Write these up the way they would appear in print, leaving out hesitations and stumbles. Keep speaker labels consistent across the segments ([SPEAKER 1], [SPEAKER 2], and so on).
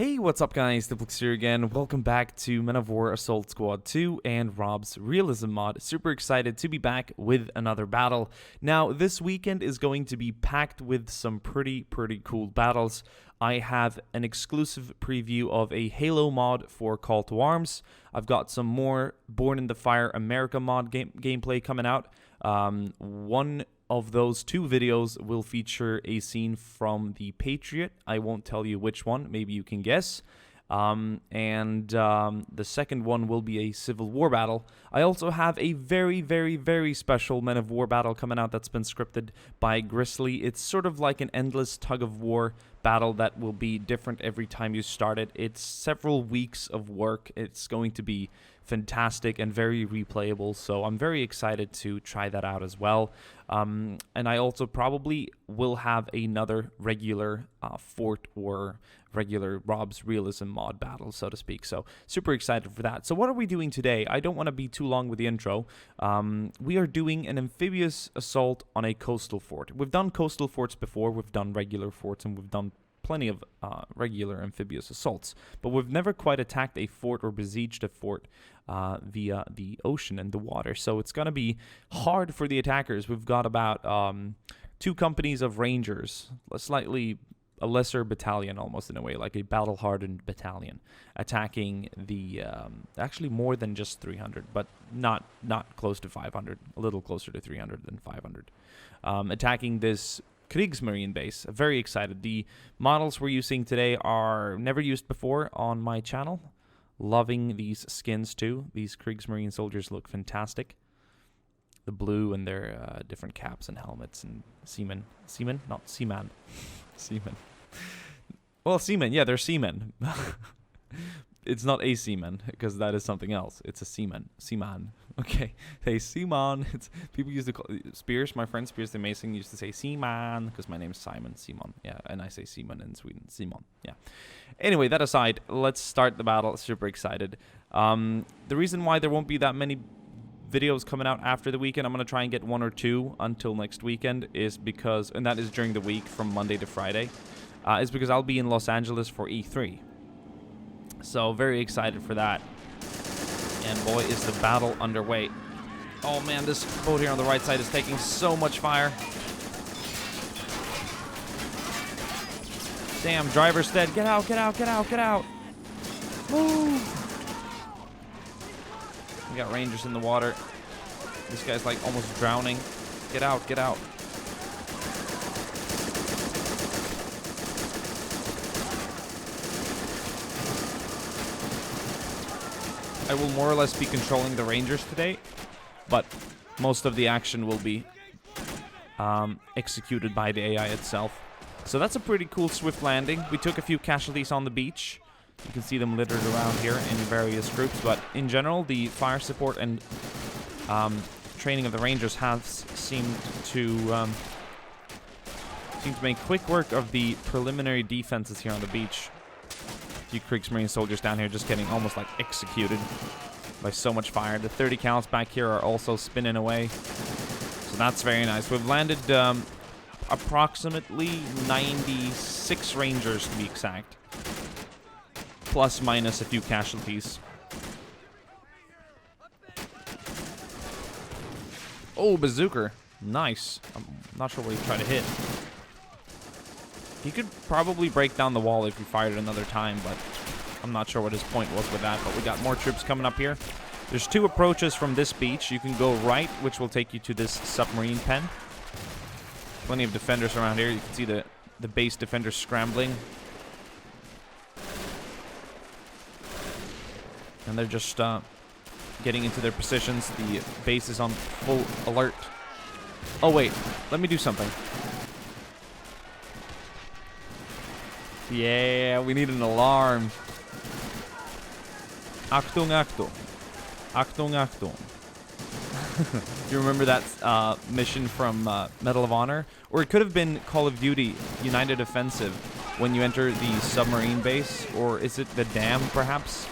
[SPEAKER 1] Hey, what's up guys, DiplexHeated here again. Welcome back to Men of War Assault Squad 2 and RobZ Realism mod. Super excited to be back with another battle. Now, this weekend is going to be packed with some pretty cool battles. I have an exclusive preview of a Halo mod for Call to Arms. I've got some more Born in the Fire America mod gameplay coming out. One of those two videos will feature a scene from the Patriot. I won't tell you which one, maybe you can guess. The second one will be a Civil War battle. I also have a very special Men of War battle coming out that's been scripted by Grizzly. It's sort of like an endless tug of war battle that will be different every time you start it. It's several weeks of work. It's going to be fantastic and very replayable, so I'm very excited to try that out as well. And I also probably will have another regular fort or regular RobZ Realism mod battle, so to speak. So super excited for that. So what are we doing today? I don't want to be too long with the intro. We are doing an amphibious assault on a coastal fort. We've done coastal forts before, we've done regular forts, and we've done plenty of regular amphibious assaults, but we've never quite attacked a fort or besieged a fort via the ocean and the water. So it's going to be hard for the attackers. We've got about 2 companies of rangers, a lesser battalion almost in a way, like a battle-hardened battalion, attacking the, actually more than just 300, but not close to 500, a little closer to 300 than 500, attacking this KRIEGSMARINE base. Very excited. The models we're using today are never used before on my channel. Loving these skins too. These KRIEGSMARINE soldiers look fantastic. The blue and their different caps and helmets and seamen. Seamen? Not seaman. Seamen. Well, seamen. Yeah, they're seamen. It's not a seaman, because that is something else. It's a seaman. Seaman. Okay. Hey, seaman. People used to call Spears, my friend Spears the Mason used to say seaman, because my name's Simon. Simon. Yeah, and I say seaman in Sweden. Simon. Yeah. Anyway, that aside, let's start the battle. Super excited. The reason why there won't be that many videos coming out after the weekend, I'm going to try and get 1 or 2 until next weekend, is because, and that is during the week from Monday to Friday, is because I'll be in Los Angeles for E3. So, very excited for that. And boy, is the battle underway. Oh man, this boat here on the right side is taking so much fire. Damn, driver's dead. Get out, get out, get out, get out. Woo! We got rangers in the water. This guy's like almost drowning. Get out, get out. I will more or less be controlling the rangers today, but most of the action will be executed by the AI itself. So that's a pretty cool swift landing. We took a few casualties on the beach. You can see them littered around here in various groups, but in general, the fire support and training of the rangers has seemed to make quick work of the preliminary defenses here on the beach. Few KRIEGSMARINE soldiers down here just getting almost like executed by so much fire. The 30 cals back here are also spinning away, so that's very nice. We've landed approximately 96 rangers to be exact, plus minus a few casualties. Oh, bazooka, nice. I'm not sure what he tried to hit. He could probably break down the wall if he fired it another time, but I'm not sure what his point was with that. But we got more troops coming up here. There's 2 approaches from this beach. You can go right, which will take you to this submarine pen. Plenty of defenders around here. You can see the base defenders scrambling. And they're just getting into their positions. The base is on full alert. Oh, wait. Let me do something. Yeah, we need an alarm. Achtung, Achtung. Achtung, Achtung. You remember that mission from Medal of Honor? Or it could have been Call of Duty United Offensive when you enter the submarine base. Or is it the dam, perhaps?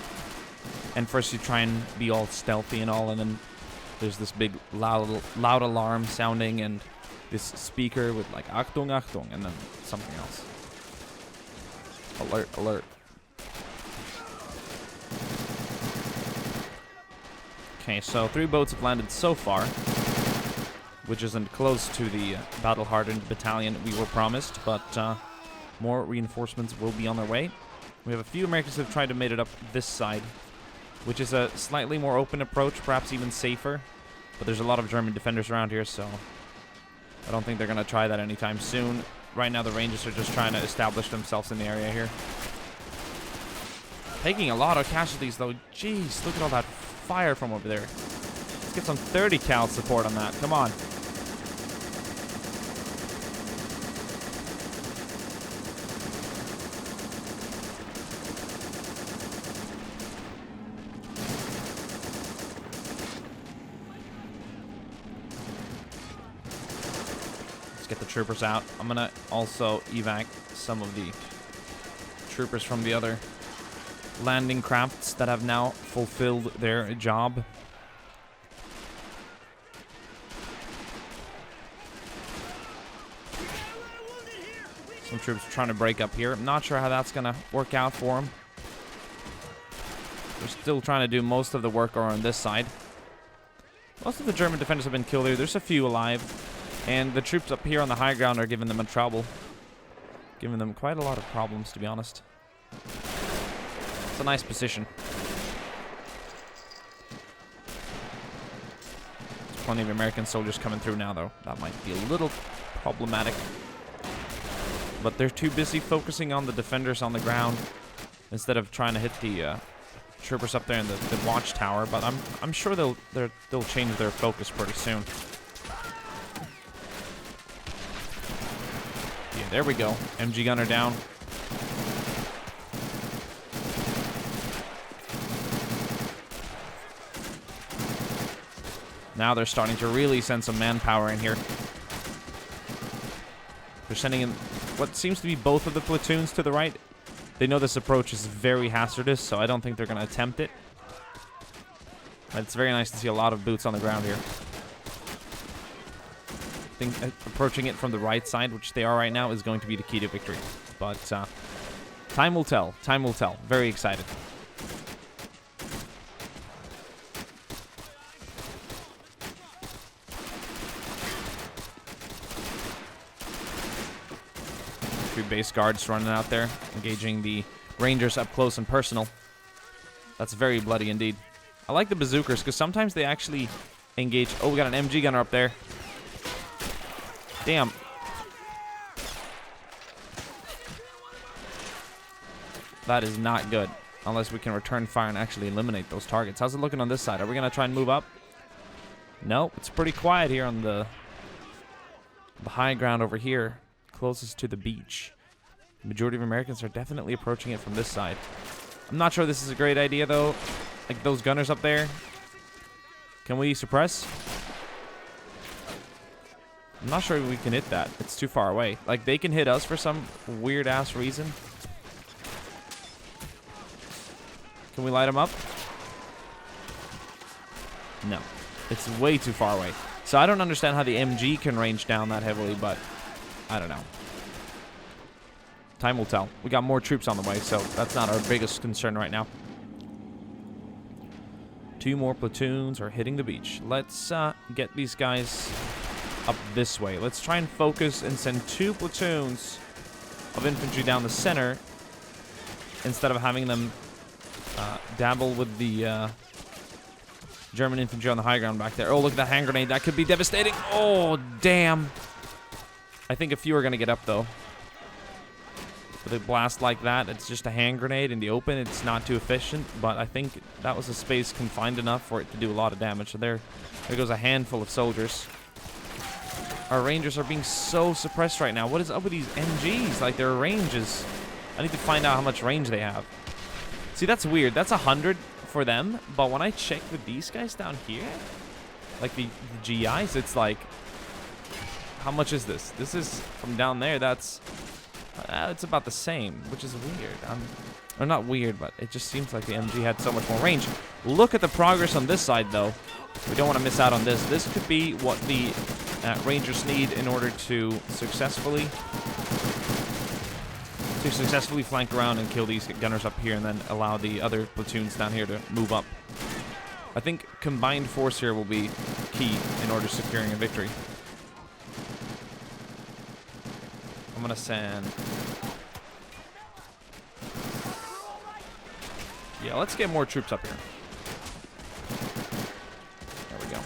[SPEAKER 1] And first you try and be all stealthy and all, and then there's this big loud alarm sounding and this speaker with like Achtung, Achtung, and then something else. Alert, alert. Okay, so 3 boats have landed so far, which isn't close to the battle-hardened battalion we were promised, but more reinforcements will be on their way. We have a few Americans who have tried to make it up this side, which is a slightly more open approach, perhaps even safer. But there's a lot of German defenders around here, so I don't think they're going to try that anytime soon. Right now, the Rangers are just trying to establish themselves in the area here. Taking a lot of casualties, though. Jeez, look at all that fire from over there. Let's get some 30 cal support on that. Come on. Get the troopers out. I'm gonna also evac some of the troopers from the other landing crafts that have now fulfilled their job. Some troops are trying to break up here. I'm not sure how that's gonna work out for them. They're still trying to do most of the work on this side. Most of the German defenders have been killed here. There's a few alive. And the troops up here on the high ground are giving them a trouble. Giving them quite a lot of problems, to be honest. It's a nice position. There's plenty of American soldiers coming through now, though. That might be a little problematic. But they're too busy focusing on the defenders on the ground instead of trying to hit the troopers up there in the watchtower. But I'm sure they'll change their focus pretty soon. There we go. MG gunner down. Now they're starting to really send some manpower in here. They're sending in what seems to be both of the platoons to the right. They know this approach is very hazardous, so I don't think they're going to attempt it. But it's very nice to see a lot of boots on the ground here. I think approaching it from the right side, which they are right now, is going to be the key to victory. But time will tell. Time will tell. Very excited. Two base guards running out there, engaging the Rangers up close and personal. That's very bloody indeed. I like the bazookas because sometimes they actually engage. Oh, we got an MG gunner up there. Damn. That is not good. Unless we can return fire and actually eliminate those targets. How's it looking on this side? Are we going to try and move up? No, it's pretty quiet here on the high ground over here. Closest to the beach. The majority of Americans are definitely approaching it from this side. I'm not sure this is a great idea, though. Like those gunners up there. Can we suppress? I'm not sure we can hit that. It's too far away. Like, they can hit us for some weird-ass reason. Can we light them up? No. It's way too far away. So I don't understand how the MG can range down that heavily, but I don't know. Time will tell. We got more troops on the way, so that's not our biggest concern right now. 2 more platoons are hitting the beach. Let's get these guys up this way. Let's try and focus and send 2 platoons of infantry down the center instead of having them dabble with the German infantry on the high ground back there. Oh, look at that hand grenade. That could be devastating. Oh, damn. I think a few are going to get up, though. With a blast like that, it's just a hand grenade in the open. It's not too efficient, but I think that was a space confined enough for it to do a lot of damage. So there goes a handful of soldiers. Our Rangers are being so suppressed right now. What is up with these MGs? Like, their range is... I need to find out how much range they have. See, that's weird. That's 100 for them, but when I check with these guys down here, like the GIs, it's like... How much is this? This is from down there. That's... it's about the same, which is weird. Or not weird, but it just seems like the MG had so much more range. Look at the progress on this side, though. We don't want to miss out on this. This could be what the Rangers need in order to successfully flank around and kill these gunners up here, and then allow the other platoons down here to move up. I think combined force here will be key in order to securing a victory. I'm gonna send... Yeah, let's get more troops up here. There we go.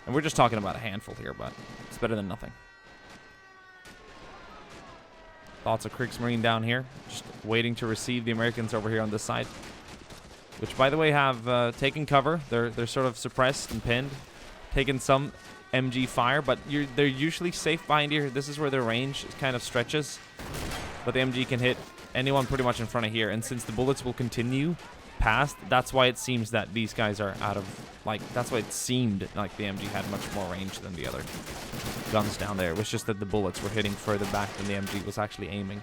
[SPEAKER 1] And we're just talking about a handful here, but it's better than nothing. Lots of Kriegsmarine down here, just waiting to receive the Americans over here on this side. Which, by the way, have taken cover. They're sort of suppressed and pinned. Taken some MG fire, but they're usually safe behind here. This is where their range kind of stretches. But the MG can hit anyone pretty much in front of here. And since the bullets will continue past, that's why it seems that these guys are out of... Like, that's why it seemed like the MG had much more range than the other guns down there. It was just that the bullets were hitting further back than the MG was actually aiming.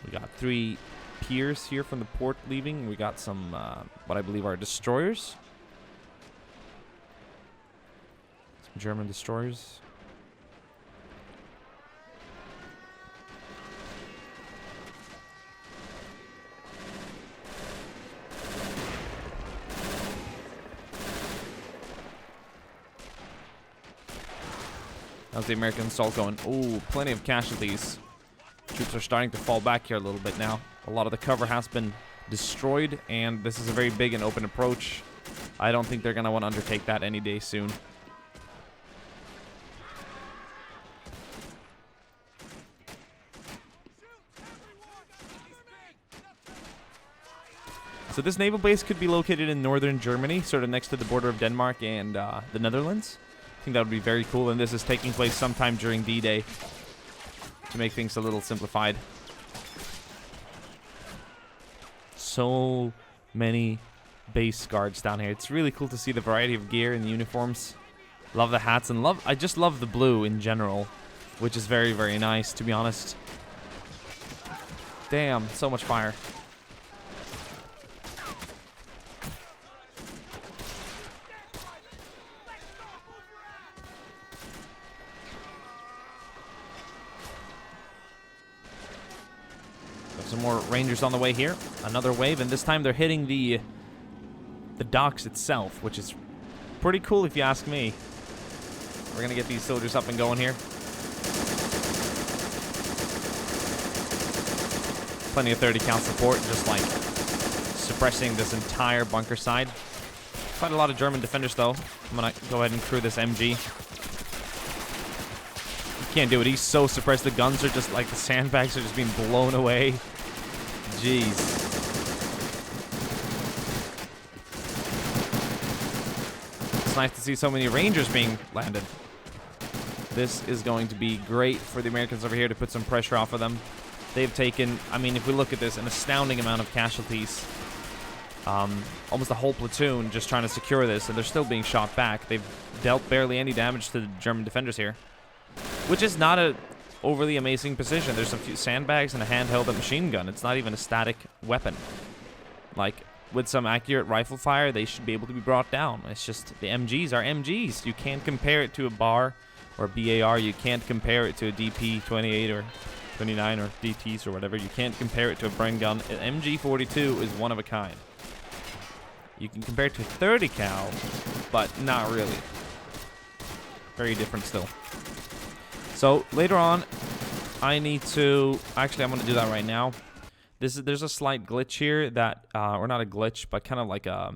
[SPEAKER 1] We got 3 piers here from the port leaving. We got some, what I believe are destroyers. Some German destroyers. How's the American assault going? Ooh, plenty of casualties. Troops are starting to fall back here a little bit now. A lot of the cover has been destroyed, and this is a very big and open approach. I don't think they're going to want to undertake that any day soon. So this naval base could be located in northern Germany, sort of next to the border of Denmark and the Netherlands. I think that would be very cool, and this is taking place sometime during D-Day to make things a little simplified. So many base guards down here. It's really cool to see the variety of gear and the uniforms. Love the hats, and I just love the blue in general, which is very, very nice, to be honest. Damn, so much fire. Some more Rangers on the way here. Another wave, and this time they're hitting the docks itself, which is pretty cool if you ask me. We're gonna get these soldiers up and going here. Plenty of 30 cal support, just like suppressing this entire bunker side. Quite a lot of German defenders though. I'm gonna go ahead and crew this MG. You can't do it. He's so suppressed. The guns are just like the sandbags are just being blown away. Jeez. It's nice to see so many Rangers being landed. This is going to be great for the Americans over here to put some pressure off of them. They've taken, I mean, if we look at this, an astounding amount of casualties. Almost a whole platoon just trying to secure this, and they're still being shot back. They've dealt barely any damage to the German defenders here, which is not a overly amazing position. There's a few sandbags and a handheld machine gun. It's not even a static weapon. Like, with some accurate rifle fire, they should be able to be brought down. It's just the MGs are MGs. You can't compare it to a BAR or BAR. You can't compare it to a DP-28 or 29 or DTs or whatever. You can't compare it to a Bren gun. An MG-42 is one of a kind. You can compare it to 30 cal, but not really. Very different still. So later on, I need to... Actually, I'm going to do that right now. There's a slight glitch here that... or not a glitch, but kind of like a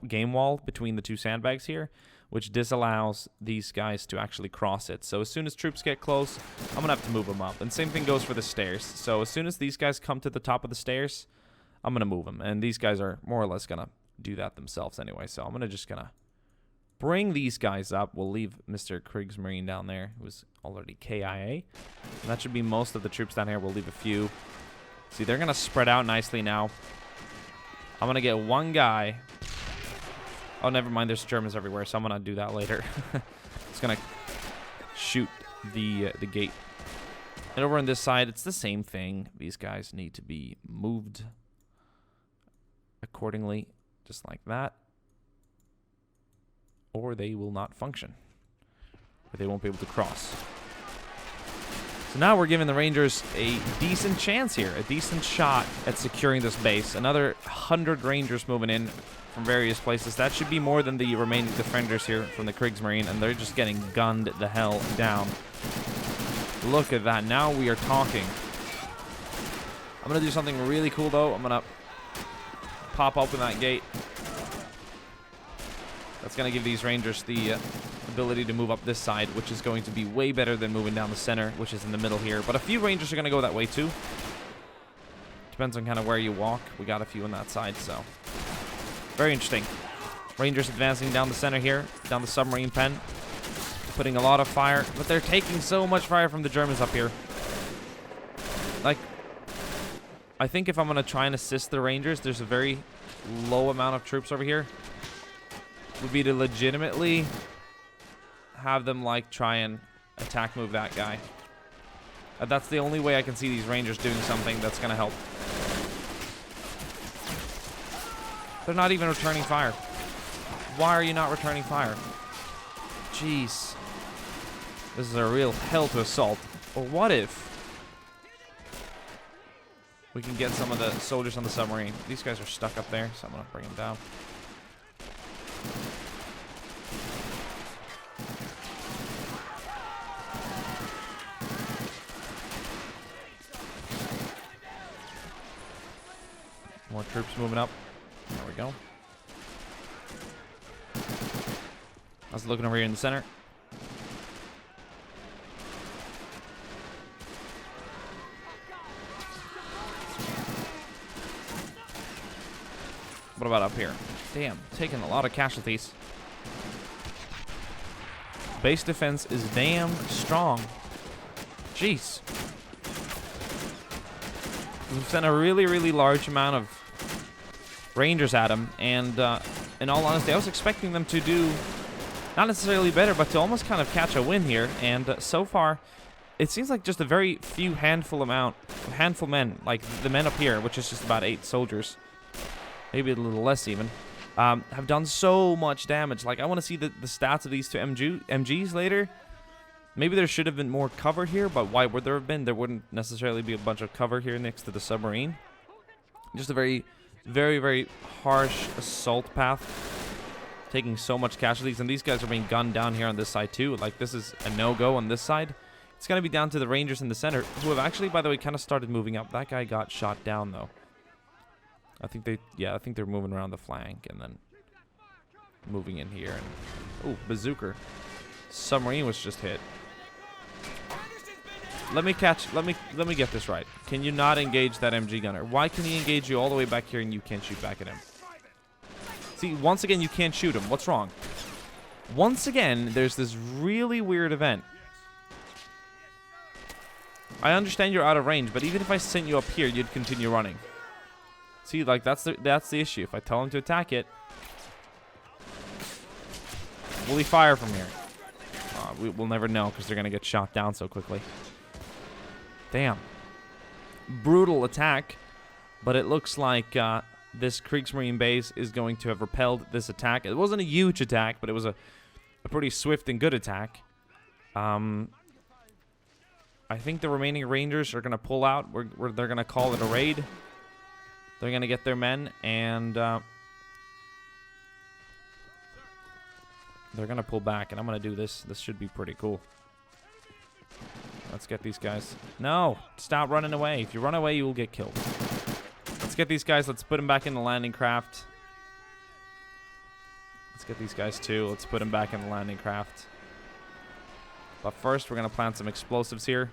[SPEAKER 1] game wall between the two sandbags here, which disallows these guys to actually cross it. So as soon as troops get close, I'm going to have to move them up. And same thing goes for the stairs. So as soon as these guys come to the top of the stairs, I'm going to move them. And these guys are more or less going to do that themselves anyway. So I'm going to just going to bring these guys up. We'll leave Mr. KRIEGSMARINE down there, who's already KIA. And that should be most of the troops down here. We'll leave a few. See, they're going to spread out nicely now. I'm going to get one guy. Oh, never mind. There's Germans everywhere, so I'm going to do that later. It's going to shoot the gate. And over on this side, it's the same thing. These guys need to be moved accordingly, just like that. Or they will not function. Or they won't be able to cross. So now we're giving the Rangers a decent chance here, a decent shot at securing this base. Another 100 Rangers moving in from various places. That should be more than the remaining defenders here from the Kriegsmarine, and they're just getting gunned the hell down. Look at that. Now we are talking. I'm going to do something really cool, though. I'm going to pop open that gate. That's going to give these Rangers the ability to move up this side, which is going to be way better than moving down the center, which is in the middle here. But a few Rangers are going to go that way, too. Depends on kind of where you walk. We got a few on that side, so... Very interesting. Rangers advancing down the center here, down the submarine pen. Putting a lot of fire, but they're taking so much fire from the Germans up here. Like, I think if I'm going to try and assist the Rangers, there's a very low amount of troops over here. Would be to legitimately have them, like, try and attack move that guy. That's the only way I can see these Rangers doing something that's going to help. They're not even returning fire. Why are you not returning fire? Jeez. This is a real hell to assault. Or what if we can get some of the soldiers on the submarine? These guys are stuck up there, so I'm going to bring them down. More troops moving up. There we go. I was looking over here in the center. What about up here? Damn, taking a lot of casualties. Base defense is damn strong. Jeez. We've sent a really, really large amount of Rangers at him, and in all honesty, I was expecting them to do not necessarily better, but to almost kind of catch a win here. And so far, it seems like just a very few handful men, like the men up here, which is just about 8 soldiers, maybe a little less even, have done so much damage. Like, I want to see the stats of these two MGs later. Maybe there should have been more cover here, but why would there have been? There wouldn't necessarily be a bunch of cover here next to the submarine. Just a very, very, very harsh assault path. Taking so much casualties, and these guys are being gunned down here on this side too. Like, this is a no-go on this side. It's going to be down to the Rangers in the center, who have actually, by the way, kind of started moving up. That guy got shot down, though. I think they're moving around the flank and then moving in here. And, ooh, bazooka. Submarine was just hit. Let me get this right. Can you not engage that MG gunner? Why can he engage you all the way back here and you can't shoot back at him? See, once again, you can't shoot him. What's wrong? Once again, there's this really weird event. I understand you're out of range, but even if I sent you up here, you'd continue running. See, like, that's the issue. If I tell him to attack it, will he fire from here? We'll never know because they're going to get shot down so quickly. Damn. Brutal attack, but it looks like this Kriegsmarine base is going to have repelled this attack. It wasn't a huge attack, but it was a pretty swift and good attack. I think the remaining Rangers are going to pull out. They're going to call it a raid. They're going to get their men, and they're going to pull back, and I'm going to do this. This should be pretty cool. Let's get these guys. No, stop running away. If you run away, you will get killed. Let's get these guys. Let's put them back in the landing craft. Let's get these guys too. Let's put them back in the landing craft. But first, we're going to plant some explosives here.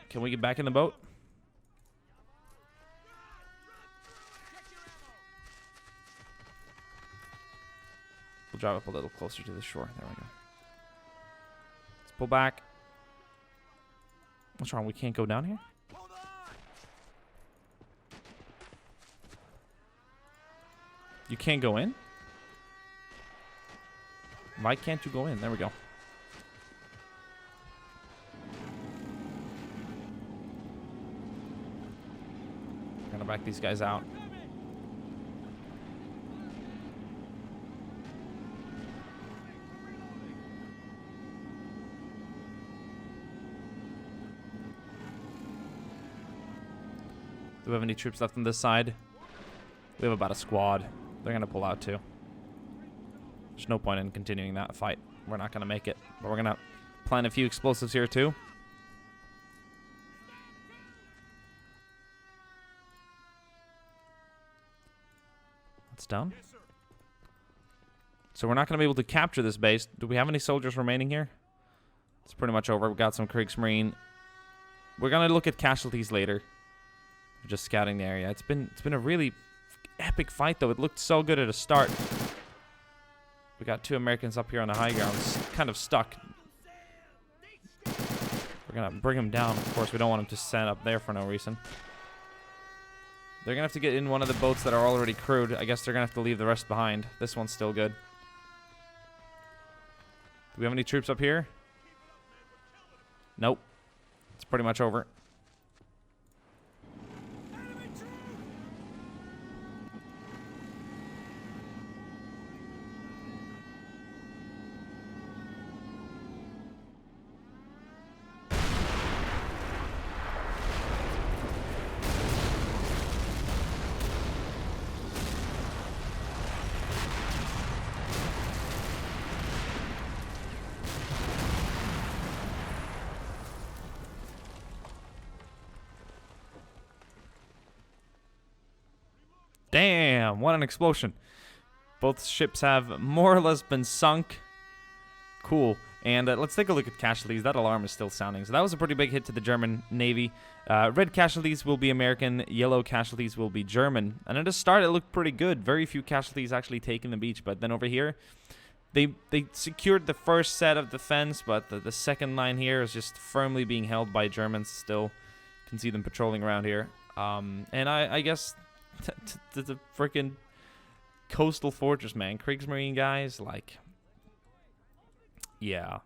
[SPEAKER 1] Can we get back in the boat? We'll drive up a little closer to the shore. There we go. Let's pull back. What's wrong? We can't go down here? You can't go in? Why can't you go in? There we go. Gonna back these guys out. we have any troops left on this side? We have about a squad. They're going to pull out too. There's no point in continuing that fight. We're not going to make it. But we're going to plant a few explosives here too. It's done. So we're not going to be able to capture this base. Do we have any soldiers remaining here? It's pretty much over. We've got some Kriegsmarine. We're going to look at casualties later. We're just scouting the area. It's been a really epic fight, though. It looked so good at the start. We got 2 Americans up here on the high ground, kind of stuck. We're going to bring them down. Of course, we don't want them to stand up there for no reason. They're going to have to get in one of the boats that are already crewed. I guess they're going to have to leave the rest behind. This one's still good. Do we have any troops up here? Nope. It's pretty much over. Damn, what an explosion. Both ships have more or less been sunk. Cool. And let's take a look at casualties. That alarm is still sounding. So that was a pretty big hit to the German Navy. Red casualties will be American. Yellow casualties will be German. And at the start, it looked pretty good. Very few casualties actually taking the beach. But then over here, they secured the first set of defense. But the second line here is just firmly being held by Germans still. You can see them patrolling around here. And I guess... the freaking coastal fortress, man. Kriegsmarine guys, like, yeah,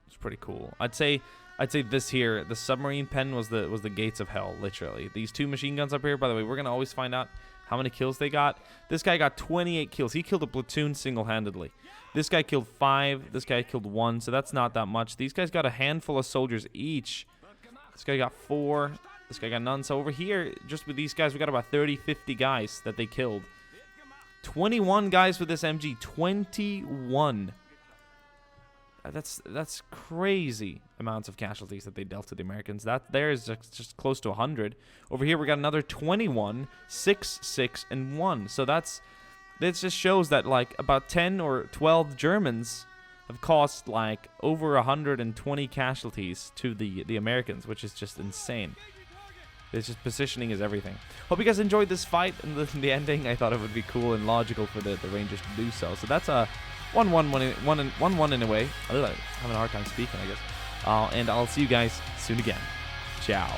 [SPEAKER 1] it's pretty cool. I'd say this here, the submarine pen was the gates of hell, literally. These 2 machine guns up here, by the way, we're gonna always find out how many kills they got. This guy got 28 kills. He killed a platoon single-handedly. This guy killed 5. This guy killed 1, so that's not that much. These guys got a handful of soldiers each. This guy got 4. This guy got none. So over here, just with these guys, we got about 30, 50 guys that they killed. 21 guys with this MG. 21. That's crazy amounts of casualties that they dealt to the Americans. That there is just close to 100. Over here, we got another 21, 6, 6, and 1. So this just shows that like about 10 or 12 Germans have cost like over 120 casualties to the Americans, which is just insane. It's just positioning is everything. Hope you guys enjoyed this fight and the ending. I thought it would be cool and logical for the Rangers to do so. So that's a 1-1 in a way. I'm having a hard time speaking, I guess. And I'll see you guys soon again. Ciao.